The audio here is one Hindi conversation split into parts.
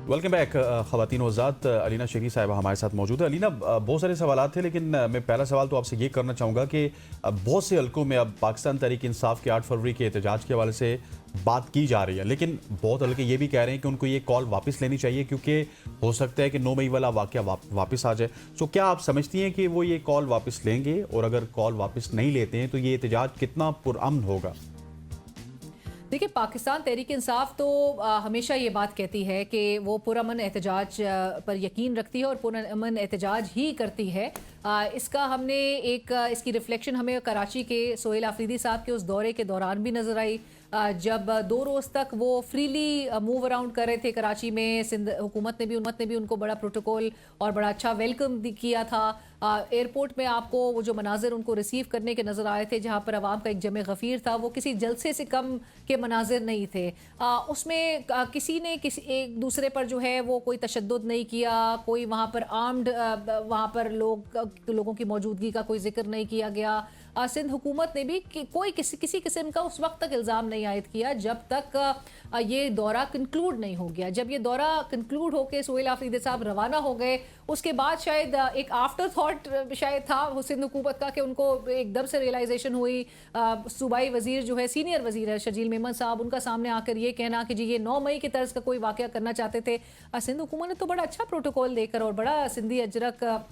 वेलकम बैक ख़वातीन वज़ात। अलीना शेखी साहिबा हमारे साथ मौजूद है। अलीना, बहुत सारे सवाल थे, लेकिन मैं पहला सवाल तो आपसे ये करना चाहूँगा कि बहुत से हलकों में अब पाकिस्तान तहरीक इंसाफ के 8 फरवरी के एहतजाज के हवाले से बात की जा रही है, लेकिन बहुत हल्के ये भी कह रहे हैं कि उनको ये कॉल वापस लेनी चाहिए क्योंकि हो सकता है कि 9 मई वाला वाक़या वापस आ जाए। सो क्या आप समझती हैं कि वो ये कॉल वापस लेंगे, और अगर कॉल वापस नहीं लेते हैं तो ये एहतजाज कितना पुरअमन होगा? देखिए, पाकिस्तान तहरीक इंसाफ तो हमेशा ये बात कहती है कि वो पुरअमन एहतजाज पर यकीन रखती है और पुरअमन एहतजाज ही करती है। इसका हमने इसकी रिफ्लेक्शन हमें कराची के सोहेल आफरीदी साहब के उस दौरे के दौरान भी नज़र आई, जब 2 रोज़ तक वो फ्रीली मूव अराउंड कर रहे थे कराची में। सिंध हुकूमत ने भी उनको बड़ा प्रोटोकॉल और बड़ा अच्छा वेलकम किया था। एयरपोर्ट में आपको वो जो मनाजिर उनको रिसीव करने के नज़र आए थे, जहाँ पर आवाम का एक जमे गफ़ीर था, वो किसी जलसे से कम के मनाजिर नहीं थे। उसमें किसी ने एक दूसरे पर जो है वो कोई तशद्दुद नहीं किया, कोई वहाँ पर आर्म्ड वहाँ पर लोगों की मौजूदगी का कोई जिक्र नहीं किया गया। सिंध हुकूमत ने भी कोई किसी किस्म का उस वक्त तक इल्ज़ाम नहीं आयद किया जब तक ये दौरा कंक्लूड नहीं हो गया। जब ये दौरा कंक्लूड होकर सोहेल आफरीदी साहब रवाना हो गए, उसके बाद शायद एक आफ्टर थॉट शायद था सिंध हुकूमत का कि उनको एकदम से रियलाइजेशन हुई। सूबाई वजीर जो है, सीनियर वजीर है शजील मेमन साहब, उनका सामने आकर ये कहना कि जी ये 9 मई की तर्ज का कोई वाक़या करना चाहते थे। सिंध हुकूमत ने तो बड़ा अच्छा प्रोटोकॉल देकर और बड़ा सिंधी अजरक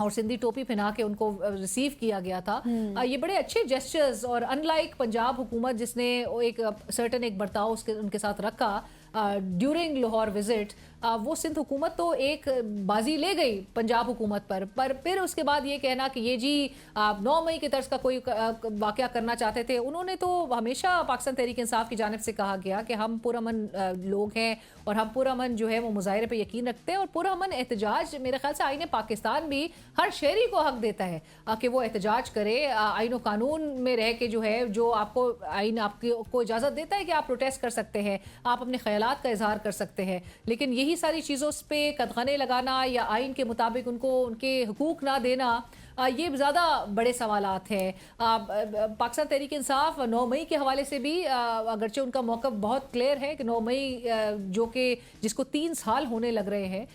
और सिंधी टोपी पहना के उनको रिसीव किया गया था। ये बड़े अच्छे जेस्चर्स, और अनलाइक पंजाब हुकूमत जिसने एक बर्ताव उनके साथ रखा ड्यूरिंग लाहौर विजिट, वो सिंध हुकूमत तो एक बाजी ले गई पंजाब हुकूमत पर फिर उसके बाद ये कहना कि ये जी 9 मई की तर्ज का कोई वाक़या करना चाहते थे। उन्होंने तो हमेशा पाकिस्तान तहरीक इंसाफ की जानिब से कहा गया कि हम पुरअमन लोग हैं और हम पुरअमन जो है वो मुजाहरे पे यकीन रखते हैं, और पुरअमन एहतजाज मेरे ख्याल से आईन पाकिस्तान भी हर शहरी को हक देता है कि वो एहतजाज करे, आईन कानून में रह के जो है, जो आपको आईन आपको इजाज़त देता है कि आप प्रोटेस्ट कर सकते हैं, आप अपने ख्यालात का इजहार कर सकते हैं। लेकिन यही सारी चीज़ों पे कदगने लगाना या आइन के मुताबिक उनको उनके हुकूक ना देना, ये ज़्यादा बड़े सवालात हैं। पाकिस्तान तहरीक इंसाफ 9 मई के हवाले से भी अगरचे उनका मौक़िफ़ बहुत क्लियर है कि 9 मई जो कि जिसको 3 साल होने लग रहे हैं,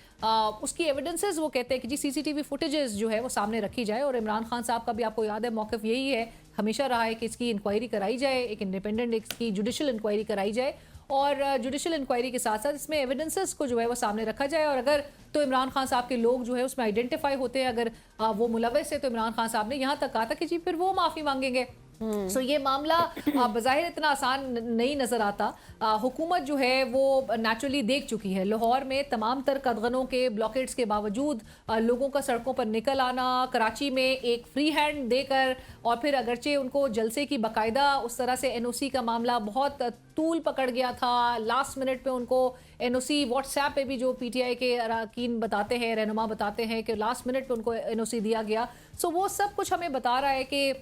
उसकी एविडेंसेस वो कहते हैं कि जी CCTV फुटेजेस जो है वो सामने रखी जाए। और इमरान खान साहब का भी आपको याद है मौक़िफ़ यही है, हमेशा रहा है कि इसकी इंक्वायरी कराई जाए, एक इंडिपेंडेंट इसकी जुडिशल इंक्वायरी कराई जाए, और जुडिशल इंक्वायरी के साथ साथ इसमें एविडेंसेस को जो है वो सामने रखा जाए। और अगर तो इमरान खान साहब के लोग जो है उसमें आइडेंटिफाई होते हैं, अगर वो मुलव्वस है, तो इमरान खान साहब ने यहाँ तक कहा था कि जी फिर वो माफ़ी मांगेंगे। सो ये मामला बज़ाहिर इतना आसान नहीं नज़र आता। हुकूमत जो है वो नेचुरली देख चुकी है, लाहौर में तमाम तर कदगनों के ब्लॉकेट्स के बावजूद लोगों का सड़कों पर निकल आना, कराची में एक फ्री हैंड देकर, और फिर अगरचे उनको जलसे की बाकायदा उस तरह से NOC का मामला बहुत तूल पकड़ गया था, लास्ट मिनट पे उनको NOC व्हाट्सएप पे भी जो PTI के अरकान बताते हैं, रहनुमा बताते हैं कि लास्ट मिनट पे उनको NOC दिया गया। सो वो सब कुछ हमें बता रहा है कि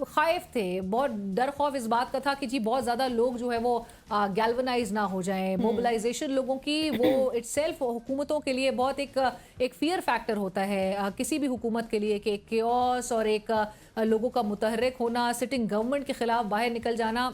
खाइफ थे, बहुत डर खौफ इस बात का था कि जी बहुत ज़्यादा लोग जो है वो गैल्वनाइज ना हो जाएं। मोबिलाइजेशन लोगों की वो इटसेल्फ हुकूमतों के लिए बहुत एक फियर फैक्टर होता है किसी भी हुकूमत के लिए, कि एक केओस और एक लोगों का मुतहर्रिक होना, सिटिंग गवर्नमेंट के खिलाफ बाहर निकल जाना,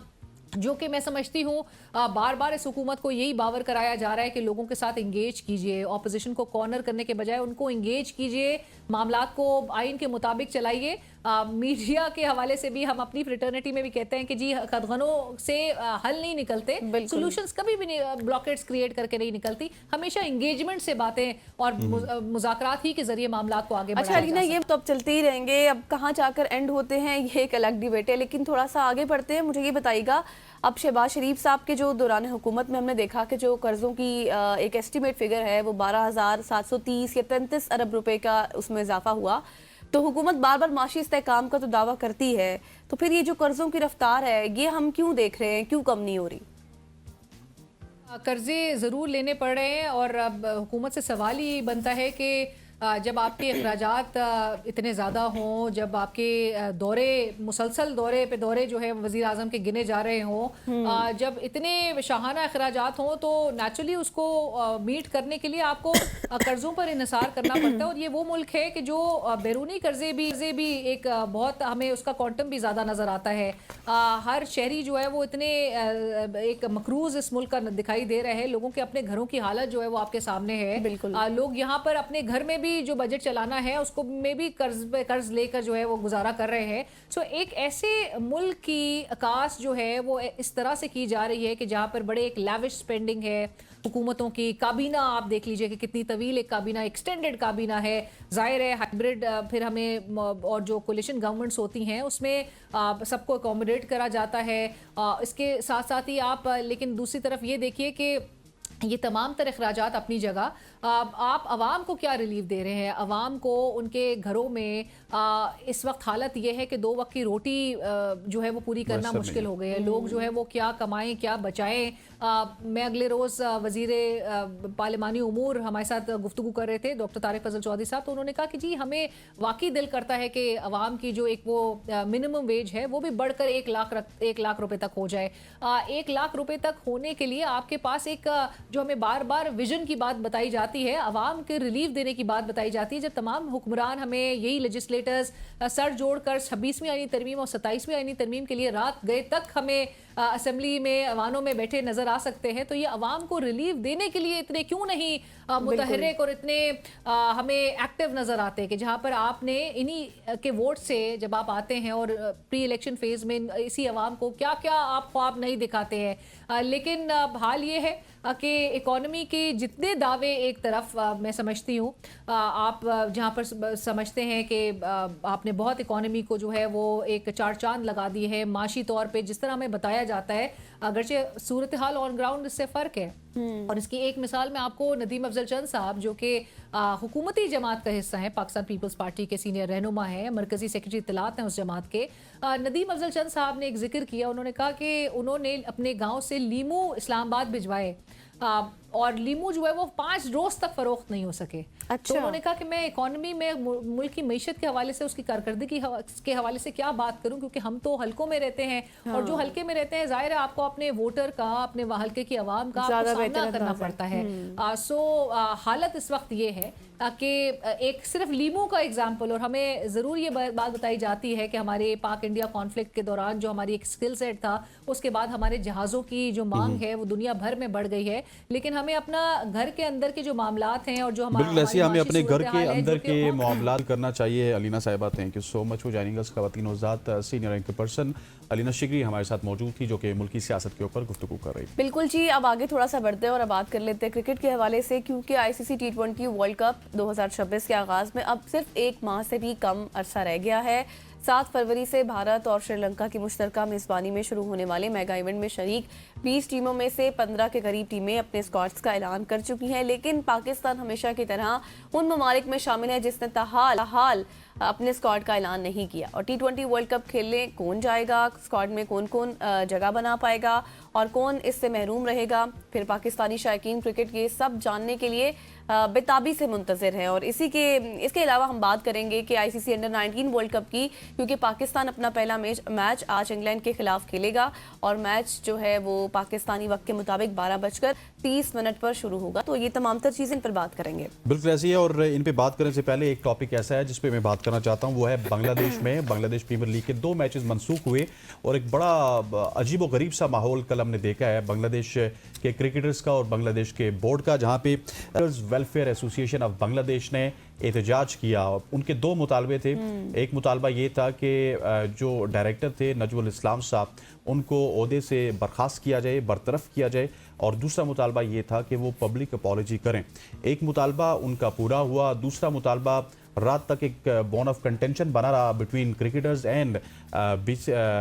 जो कि मैं समझती हूँ बार बार इस हुकूमत को यही बावर कराया जा रहा है कि लोगों के साथ इंगेज कीजिए, ऑपोजिशन को कॉर्नर करने के बजाय उनको इंगेज कीजिए, मामलात को आइन के मुताबिक चलाइए। मीडिया के हवाले से भी हम अपनी फ्रेटर्निटी में भी कहते हैं कि जी कदगनों से हल नहीं निकलते, सॉल्यूशंस कभी भी ब्लॉकेट्स क्रिएट करके नहीं निकलती, हमेशा इंगेजमेंट से बातें और मुज़ाकरात ही के जरिए मामलात को आगे बढ़ाया जा सकता है। ये तो अब चलते ही रहेंगे, अब कहाँ जाकर एंड होते हैं ये एक अलग डिबेट है, लेकिन थोड़ा सा आगे बढ़ते हैं। मुझे ये बताइएगा, अब शहबाज शरीफ साहब के जो दौरान हुकूमत में हमने देखा कि जो कर्जों की एक एस्टिमेट फिगर है वो 12,730 या 33 अरब रुपए का उसमें इजाफा हुआ। तो हुकूमत बार बार माशी इस्तेहकाम का तो दावा करती है, तो फिर ये जो कर्जों की रफ्तार है ये हम क्यों देख रहे हैं, क्यों कम नहीं हो रही? कर्जे ज़रूर लेने पड़ रहे हैं, और अब हुकूमत से सवाल ही बनता है कि जब आपके अखराजात इतने ज़्यादा हों, जब आपके दौरे मुसलसल दौरे जो है वज़ीर आज़म के गिने जा रहे हों, जब इतने शाहाना अखराजात हों तो नेचुरली उसको मीट करने के लिए आपको कर्ज़ों पर इन्हिसार करना पड़ता है। और ये वो मुल्क है कि जो बैरूनी कर्जे भी एक बहुत हमें उसका क्वांटम भी ज़्यादा नज़र आता है। हर शहरी जो है वो इतने एक मकरूज़ इस मुल्क का दिखाई दे रहा है। लोगों के अपने घरों की हालत जो है वो आपके सामने है। बिल्कुल। लोग यहाँ पर अपने घर में भी जो बजट चलाना है उसको में भी कर्ज लेकर जो है वो गुजारा कर रहे हैं। सो एक ऐसे मुल्क की आकाश जो है वो इस तरह से की जा रही है कि जहाँ पर बड़े एक लैविश स्पेंडिंग है हुकूमतों की। काबीना आप देख लीजिए कि कितनी तवील एक काबीना, एक्सटेंडेड काबीना है। जाहिर है हाइब्रिड फिर हमें और जो कोलिशन गवर्नमेंट्स होती हैं उसमें सबको अकोमोडेट करा जाता है। इसके साथ साथ ही आप लेकिन दूसरी तरफ ये देखिए कि ये तमाम तर अखराजात अपनी जगह, आप आवाम को क्या रिलीफ दे रहे हैं? आवाम को उनके घरों में इस वक्त हालत ये है कि 2 वक्त की रोटी जो है वो पूरी करना मुश्किल हो गई है। लोग जो है वो क्या कमाएं, क्या बचाएं। मैं अगले रोज़ वज़ीर पार्लिमानी उमूर हमारे साथ गुफ्तगू कर रहे थे, डॉक्टर तारिक फजल चौधरी साहब, तो उन्होंने कहा कि जी हमें वाकई दिल करता है कि आवाम की जो एक वो मिनिमम वेज है वो भी बढ़कर 1 लाख रुपए तक हो जाए। 1 लाख रुपए तक होने के लिए आपके पास एक जो हमें बार बार विजन की बात बताई जाती है, आवाम के रिलीफ देने की बात बताई जाती है। जब तमाम हुक्मरान हमें यही लेजिस्लेटर्स सर जोड़कर 26वीं आईनी तरमीम और 27वीं आईनी तरमीम के लिए रात गए तक हमें असेंबली में अवानों में बैठे नजर आ सकते हैं, तो ये अवाम को रिलीफ देने के लिए इतने क्यों नहीं मुतहर्रिक और इतने हमें एक्टिव नजर आते हैं कि जहां पर आपने इन्हीं के वोट से जब आप आते हैं और प्री इलेक्शन फेज में इसी अवाम को क्या क्या आप ख्वाब नहीं दिखाते हैं। लेकिन हाल ये है कि इकोनॉमी के जितने दावे एक तरफ मैं समझती हूँ, आप जहाँ पर समझते हैं कि आपने बहुत इकोनॉमी को जो है वो एक चार चांद लगा दी है माशी तौर पे जिस तरह हमें बताया जाता है, अगरचे सूरत हाल ऑन ग्राउंड इससे फ़र्क है। और इसकी एक मिसाल मैं आपको नदीम अफजल चंद साहब जो कि हुकूमती जमात का हिस्सा है, पाकिस्तान पीपल्स पार्टी के सीनियर रहनुमा हैं, मरकजी सेक्रेटरी इत्तलात हैं उस जमात के, नदीम अफजल चंद साहब ने एक जिक्र किया। उन्होंने कहा कि उन्होंने अपने गाँव से लीमू इस्लामाबाद भिजवाए और लीमू जो है वो 5 रोज तक फरोख्त नहीं हो सके। अच्छा। तो उन्होंने कहा कि मैं इकोनॉमी में मुल्क की मीशत के हवाले से उसकी कारकर्दगी के हवाले से क्या बात करूं, क्योंकि हम तो हलकों में रहते हैं। हाँ। और जो हलके में रहते हैं जाहिर है आपको अपने वोटर का, अपने हल्के की आवाम का सामना करना पड़ता है। हालत इस वक्त ये है कि एक सिर्फ लीमू का एग्जाम्पल, और हमें ज़रूर ये बात बताई जाती है कि हमारे पाक इंडिया कॉन्फ्लिक्ट के दौरान जो हमारी एक स्किल सेट था उसके बाद हमारे जहाज़ों की जो मांग है वो दुनिया भर में बढ़ गई है, लेकिन हमें अपना घर के अंदर के जो मामलात हैं और जो हमें अपने घर के अंदर के मामलात करना चाहिए। अलीना साहिबा, thank you so much for joining अस। ख़वातीन वज़ात सीनियर एंकर पर्सन अलीना शिगरी हमारे साथ मौजूद थी जो कि मुल्की सियासत के ऊपर गुफ्तगू कर रही थी। बिल्कुल जी, अब आगे थोड़ा सा बढ़ते हैं और अब बात कर लेते हैं क्रिकेट के हवाले से, क्योंकि आईसीसी T20 वर्ल्ड कप 2026 के आगाज में अब सिर्फ 1 माह से भी कम अरसा रह गया है। 7 फरवरी से भारत और श्रीलंका की मुश्तरका मेज़बानी में शुरू होने वाले मेगा इवेंट में शरीक 20 टीमों में से 15 के करीब टीमें अपने स्क्वाड्स का ऐलान कर चुकी हैं, लेकिन पाकिस्तान हमेशा की तरह उन ममालिक में शामिल है जिसने हाल अपने स्क्वाड का ऐलान नहीं किया। और T20 वर्ल्ड कप खेलने कौन जाएगा, स्क्वाड में कौन कौन जगह बना पाएगा और कौन इससे महरूम रहेगा, फिर पाकिस्तानी शायकीन क्रिकेट के सब जानने के लिए बेताबी से मुंतज़िर है। और इसके अलावा हम बात करेंगे कि आईसीसी अंडर 19 वर्ल्ड कप की, क्योंकि पाकिस्तान अपना पहला मैच आज इंग्लैंड के खिलाफ खेलेगा और मैच जो है वो पाकिस्तानी वक्त के मुताबिक 12:30 पर शुरू होगा। तो ये तमाम तर चीज़ें इन पर बात करेंगे। बिल्कुल ऐसी है। और इन पे बात करने से पहले एक टॉपिक ऐसा है जिस पे मैं बात करना चाहता हूँ, वो है बांग्लादेश में बांग्लादेश प्रीमियर लीग के 2 मैचेस मनसूख हुए और एक बड़ा अजीब व गरीब सा माहौल कल हमने देखा है बांग्लादेश के क्रिकेटर्स का और बांग्लादेश के बोर्ड का, जहाँ पे वेलफेयर एसोसिएशन ऑफ बांग्लादेश ने एहतजाज किया। उनके 2 मुतालबे थे। एक मुतालबा ये था कि जो डायरेक्टर थे नजमुल इस्लाम साहब, उनको ओहदे से बर्खास्त किया जाए, बरतरफ किया जाए, और दूसरा मुतालबा ये था कि वो पब्लिक अपॉलॉजी करें। एक मुतालबा उनका पूरा हुआ, दूसरा मुतालबा रात तक एक बोन ऑफ कंटेंशन बना रहा बिटवीन क्रिकेटर्स एंड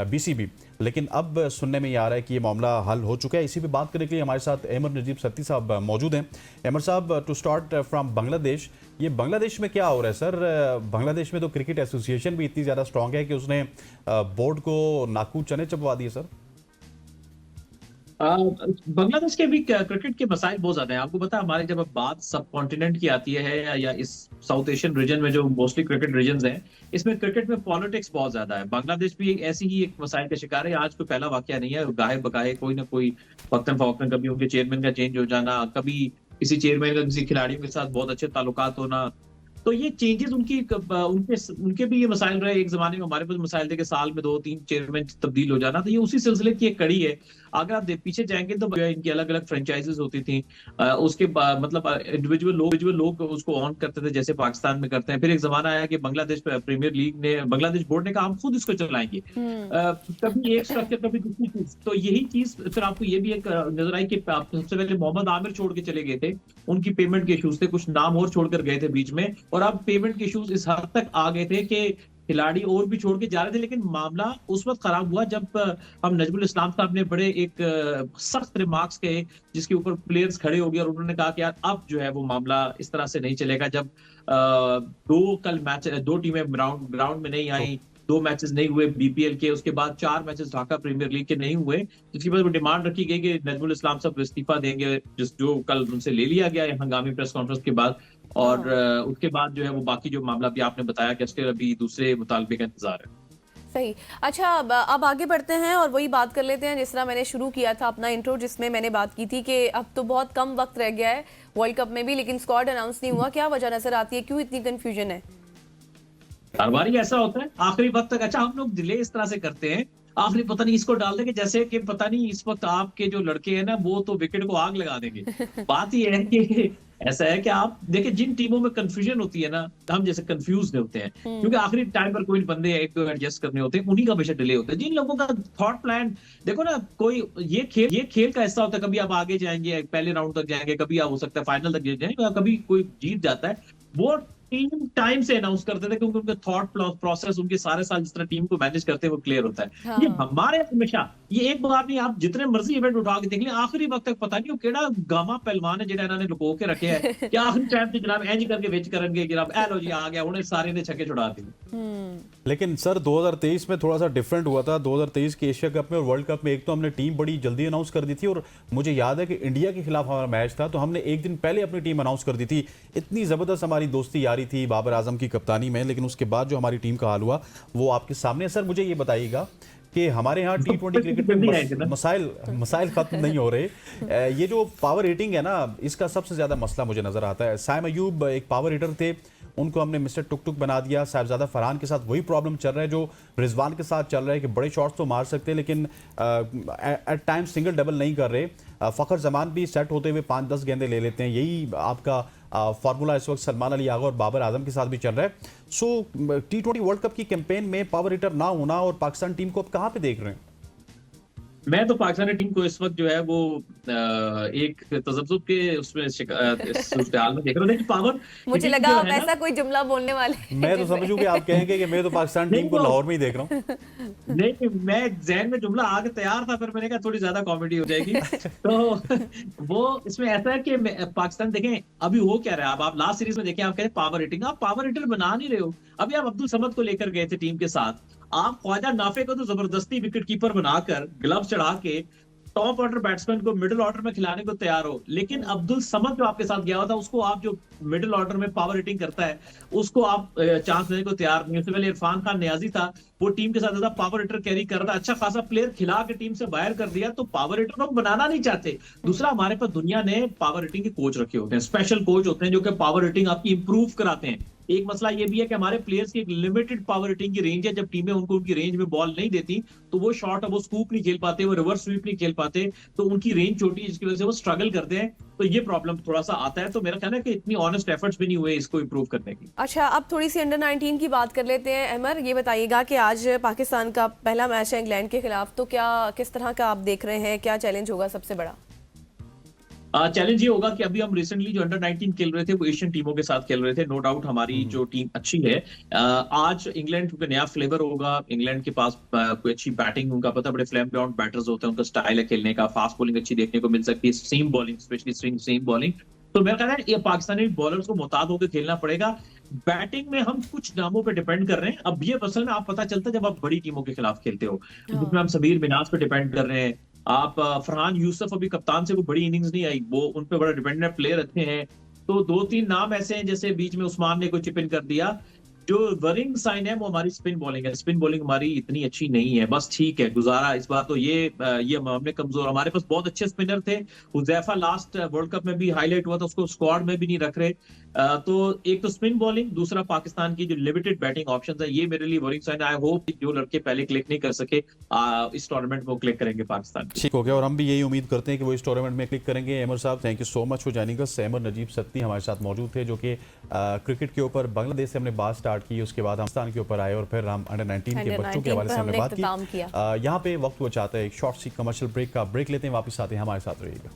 बीसीबी, लेकिन अब सुनने में ये आ रहा है कि ये मामला हल हो चुका है। इसी पे बात करने के लिए हमारे साथ अहमद नजीब सत्ती साहब मौजूद हैं। अहमद साहब, टू स्टार्ट फ्रॉम बांग्लादेश, ये बांग्लादेश में क्या हो रहा है सर? बांग्लादेश में तो क्रिकेट एसोसिएशन भी इतनी ज़्यादा स्ट्रांग है कि उसने बोर्ड को नाकू चने चबवा दिए सर। बांग्लादेश के भी क्रिकेट के मसाइल बहुत ज्यादा हैं। आपको पता है, हमारे जब बात सब कॉन्टिनेंट की आती है या इस साउथ एशियन रीजन में जो मोस्टली क्रिकेट रीजन हैं, इसमें क्रिकेट में पॉलिटिक्स बहुत ज्यादा है। बांग्लादेश भी ऐसी ही एक मसाइल का शिकार है। आज कोई पहला वाकया नहीं है, गाहे बगाहे कोई ना कोई वक्तन फवक्तन, कभी उनके चेयरमैन का चेंज हो जाना, कभी किसी चेयरमैन का किसी खिलाड़ियों के साथ बहुत अच्छे ताल्लुकात होना। तो ये चेंजेस उनके भी ये मसाइल रहे। एक जमाने में हमारे पास मसाइल थे कि साल में 2-3 चेयरमैन तब्दील हो जाना, तो ये उसी सिलसिले की एक कड़ी है। अगर आप पीछे जाएंगे तो इनकी अलग अलग फ्रेंचाइजेस होती थी। उसके बाद मतलब इंडिविजुअल लोग उसको ऑन करते थे, जैसे पाकिस्तान में करते हैं। फिर एक जमाना आया कि बांग्लादेश प्रीमियर लीग ने, बांग्लादेश बोर्ड ने कहा हम खुद इसको चलाएंगे। कभी एक स्ट्रक्चर, कभी दूसरी चीज। तो यही चीज फिर आपको ये भी एक नजर आई कि सबसे पहले मोहम्मद आमिर छोड़ के चले गए थे, उनकी पेमेंट के इश्यूज थे, कुछ नाम और छोड़कर गए थे बीच में, और अब पेमेंट के इश्यूज इस हद तक आ गए थे कि खिलाड़ी और भी छोड़ के जा रहे थे। लेकिन मामला उस वक्त खराब हुआ जब हम नजमुल इस्लाम साहब ने बड़े एक सख्त रिमार्क्स कहे, जिसके ऊपर प्लेयर्स खड़े हो गए और उन्होंने कहा कि यार अब जो है वो मामला इस तरह से नहीं चलेगा। जब दो टीमें ग्राउंड में नहीं आई, 2 मैचेस नहीं हुए बीपीएल के, उसके बाद 4 मैचेस ढाका प्रीमियर लीग के नहीं हुए, जिसके बाद वो डिमांड रखी गई कि नजमुल इस्लाम साहब इस्तीफा देंगे, जो कल उनसे ले लिया गया है हंगामी प्रेस कॉन्फ्रेंस के बाद। और उसके बाद जो है वो बाकी जो मामला भी आपने बताया कि उसके अभी दूसरे मुतालबे का इंतजार है। सही। अच्छा, अब आगे बढ़ते हैं और वही बात कर लेते हैं जिस तरह मैंने शुरू किया था अपना इंट्रो, जिसमें मैंने बात की थी कि अब तो बहुत कम वक्त रह गया है वर्ल्ड कप में भी, लेकिन स्क्वाड अनाउंस नहीं हुआ। क्या वजह नजर आती है, क्यों इतनी कंफ्यूजन है? हर बार ही ऐसा होता है आखिरी वक्त तक। अच्छा, हम लोग डिले इस तरह से करते हैं, आखिरी पता नहीं इसको डाल देंगे, जैसे कि पता नहीं इस वक्त आपके जो लड़के हैं ना वो तो विकेट को आग लगा देंगे। बात ये है कि ऐसा है कि आप देखिए, जिन टीमों में कंफ्यूजन होती है ना, हम जैसे कंफ्यूज होते हैं क्योंकि आखिरी टाइम पर कोई बंदे एक दो एडजस्ट करने होते हैं, उन्हीं का हमेशा डिले होता है। जिन लोगों का थॉट प्लान देखो ना, कोई ये खेल का हिस्सा होता है। कभी आप आगे जाएंगे, पहले राउंड तक जाएंगे, कभी आप हो सकता है फाइनल तक जाएंगे, कभी कोई जीत जाता है। वो टीम टाइम से अनाउंस करते थे क्योंकि उनका थॉट प्रोसेस, उनके सारे साल जिस तरह टीम को मैनेज करते हैं वो क्लियर होता है। हाँ। ये हमारे हमेशा ये एक बार नहीं, आप जितने मर्जी इवेंट उठा के देख लें, आखिरी वक्त तक पता नहीं वो केड़ा गामा पहलवान है जिन्हें इन्होंने लुको के रखे है कि आखिरी टाइम पे जनाब एंज करके वेच करेंगे, जनाब ए लो जी आ गया, उन्हें सारे ने छक्के छुड़ा दिए। लेकिन सर 2023 में थोड़ा सा डिफरेंट हुआ था। 2023 के एशिया कप में और वर्ल्ड कप में एक तो हमने टीम बड़ी जल्दी अनाउंस कर दी थी, और मुझे याद है कि इंडिया के खिलाफ हमारा मैच था तो हमने एक दिन पहले अपनी टीम अनाउंस कर दी थी। इतनी ज़बरदस्त हमारी दोस्ती यारी थी बाबर आजम की कप्तानी में, लेकिन उसके बाद जो हमारी टीम का हाल हुआ वो आपके सामने। सर मुझे ये बताइएगा कि हमारे यहाँ T20 क्रिकेट में मसाइल खत्म नहीं हो रहे। ये जो पावर रेटिंग है ना, इसका सबसे ज़्यादा मसला मुझे नज़र आता है। साइम अयूब एक पावर हिटर थे, उनको हमने मिस्टर टुक टुक बना दिया। साहिबजादा फरहान के साथ वही प्रॉब्लम चल रहा है जो रिजवान के साथ चल रहा है कि बड़े शॉट्स तो मार सकते हैं लेकिन एट टाइम सिंगल डबल नहीं कर रहे। फ़खर जमान भी सेट होते हुए 5-10 गेंदें ले लेते हैं। यही आपका फार्मूला इस वक्त सलमान अली आगा और बाबर आजम के साथ भी चल रहा है। सो T20 वर्ल्ड कप की कैंपेन में पावर हिटर ना होना और पाकिस्तान टीम को अब कहाँ पे देख रहे हैं? मैं तो पाकिस्तानी टीम को इस वक्त जो है वो एक तजब्जुब के उसमें हाल में देख रहा हूँ। पावर, मुझे लगा आप ऐसा कोई जुमला बोलने वाले। मैं तो समझू कि आप कहेंगे कि मैं तो पाकिस्तान टीम को लाहौर में ही देख रहा हूँ। नहीं, मैं जहन में जुमला आगे तैयार था, फिर मैंने कहा थोड़ी ज्यादा कॉमेडी हो जाएगी। तो वो इसमें ऐसा है कि पाकिस्तान देखें अभी हो क्या रहा है। अब आप लास्ट सीरीज में देखें, आप कहते हैं पावर हिटिंग, आप पावर हिटर बना नहीं रहे हो। अभी आप अब्दुल समद को लेकर गए थे टीम के साथ, आप ख्वाजा नाफे को तो जबरदस्ती विकेट कीपर बनाकर ग्लव्स चढ़ा के टॉप ऑर्डर बैट्समैन को मिडिल ऑर्डर में खिलाने को तैयार हो, लेकिन अब्दुल समद जो आपके साथ गया हुआ था उसको आप जो मिडिल ऑर्डर में पावर हिटिंग करता है उसको आप चांस देने को तैयार नहीं। उससे पहले इरफान खान नियाजी था, वो टीम के साथ ज्यादा पावर हिटर कैरी कर रहा था, अच्छा खासा प्लेयर खिला के टीम से बाहर कर दिया। तो पावर हिटर लोग बनाना नहीं चाहते। दूसरा, हमारे पास दुनिया ने पावर हिटिंग के कोच रखे होते हैं, स्पेशल कोच होते हैं जो कि पावर हिटिंग आपकी इंप्रूव कराते हैं। एक मसला ये भी है कि हमारे प्लेयर्स की एक लिमिटेड पावर हिटिंग की रेंज है। जब टीमें उनको उनकी रेंज में बॉल नहीं देती तो वो शॉट, वो स्कूप नहीं खेल पाते, वो रिवर्स स्वीप नहीं खेल पाते, तो उनकी रेंज छोटी है जिसकी वजह से वो स्ट्रगल करते हैं। तो ये प्रॉब्लम थोड़ा सा आता है। तो मेरा कहना है कि इतनी ऑनेस्ट एफर्ट्स भी नहीं हुए इसको इंप्रूव करने की। अच्छा, अब थोड़ी सी अंडर 19 की बात कर लेते हैं। अमर, ये बताइएगा कि आज पाकिस्तान का पहला मैच है इंग्लैंड के खिलाफ, तो क्या किस तरह का आप देख रहे हैं, क्या चैलेंज होगा सबसे बड़ा? चैलेंज ये होगा कि अभी हम रिसेंटली जो अंडर 19 खेल रहे थे वो एशियन टीमों के साथ खेल रहे थे। नो डाउट हमारी जो टीम अच्छी है। आज इंग्लैंड क्योंकि नया फ्लेवर होगा, इंग्लैंड के पास कोई अच्छी बैटिंग, उनका पता बड़े फ्लैम्बाउंट बैटर्स होते हैं, उनका स्टाइल है खेलने का, फास्ट बॉलिंग अच्छी देखने को मिल सकती है, seam bowling, specially seam bowling. तो मेरा कहना है ये पाकिस्तानी बॉलर्स को मुताद होकर खेलना पड़ेगा। बैटिंग में हम कुछ नामों पे डिपेंड कर रहे हैं। अब ये असल में आप पता चलता है जब आप बड़ी टीमों के खिलाफ खेलते हो, जिसमें हम समीर मिनाज पे डिपेंड कर रहे हैं, आप फरहान यूसुफ अभी कप्तान से कोई बड़ी इनिंग्स नहीं आई, वो उन पे बड़ा डिपेंडेंट प्लेयर अच्छे हैं। तो 2-3 नाम ऐसे हैं, जैसे बीच में उस्मान ने कोई चिप इन कर दिया। जो वरिंग साइन है वो हमारी स्पिन बॉलिंग है। स्पिन बॉलिंग हमारी इतनी अच्छी नहीं है, बस ठीक है, गुजारा इस बार तो ये हमने कमजोर, हमारे पास बहुत अच्छे स्पिनर थे। हुजैफा लास्ट वर्ल्ड कप में भी हाईलाइट हुआ था, उसको स्क्वाड में भी नहीं रख रहे। तो एक तो स्पिन बॉलिंग, दूसरा पाकिस्तान की जो लिमिटेड बैटिंग ऑप्शंस है, ये मेरे लिए वरिंग साइन है। आई होप जो लड़के पहले क्लिक नहीं कर सके इस टूर्नामेंट में क्लिक करेंगे पाकिस्तान के। ठीक हो गया और हम भी यही उम्मीद करते हैं कि वो इस टूर्नामेंट में क्लिक करेंगे। अहमद साहब, thank you so much for joining us. Ahmad Najeeb Satti हमारे साथ मौजूद थे, जो कि क्रिकेट के ऊपर बांग्लादेश से हमने बात स्टार्ट की, उसके बाद हम पाकिस्तान के ऊपर आए और फिर हम अंडर 19 के बच्चों के हवाले से हमने बात की। यहाँ पे वक्त वो चाहता है एक शॉर्ट सी कमर्शियल ब्रेक का। ब्रेक लेते हैं, वापस आते हैं, हमारे साथ रहिएगा।